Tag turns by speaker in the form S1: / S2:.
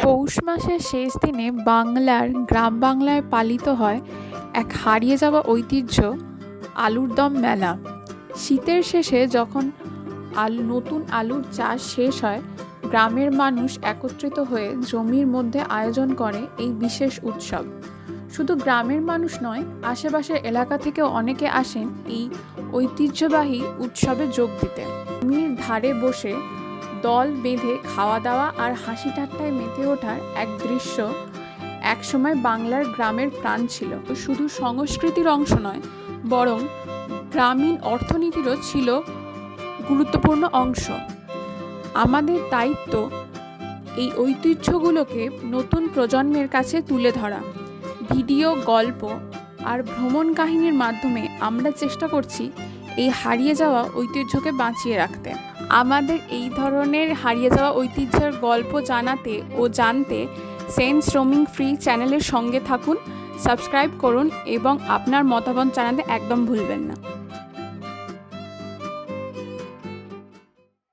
S1: পৌষ মাসের শেষ দিনে গ্রাম বাংলায় পালিত হয় এক হারিয়ে যাওয়া ঐতিহ্য আলুর দম মেলা। শীতের শেষে যখন নতুন আলুর চাষ শেষ হয়, গ্রামের মানুষ একত্রিত হয়ে জমির মধ্যে আয়োজন করে এই বিশেষ উৎসব। শুধু গ্রামের মানুষ নয়, আশেপাশের এলাকা থেকেও অনেকে আসেন এই ঐতিহ্যবাহী উৎসবে যোগ দিতে। জমির ধারে বসে দল বেঁধে খাওয়া দাওয়া আর হাসি ঠাট্টায় মেতে ওঠার এক দৃশ্য একসময় বাংলার গ্রামের প্রাণ ছিল। শুধু সংস্কৃতির অংশ নয়, বরং গ্রামীণ অর্থনীতিরও ছিল গুরুত্বপূর্ণ অংশ। আমাদের দায়িত্ব এই ঐতিহ্যগুলোকে নতুন প্রজন্মের কাছে তুলে ধরা। ভিডিও, গল্প আর ভ্রমণ কাহিনীর মাধ্যমে আমরা চেষ্টা করছি এই হারিয়ে যাওয়া ঐতিহ্যকে বাঁচিয়ে রাখতে। আমাদের এই ধরনের হারিয়ে যাওয়া ঐতিহ্যের গল্প জানাতে ও জানতে সেন্স রোমিং ফ্রি চ্যানেলের সঙ্গে থাকুন, সাবস্ক্রাইব করুন এবং আপনার মতামত জানাতে একদম ভুলবেন না।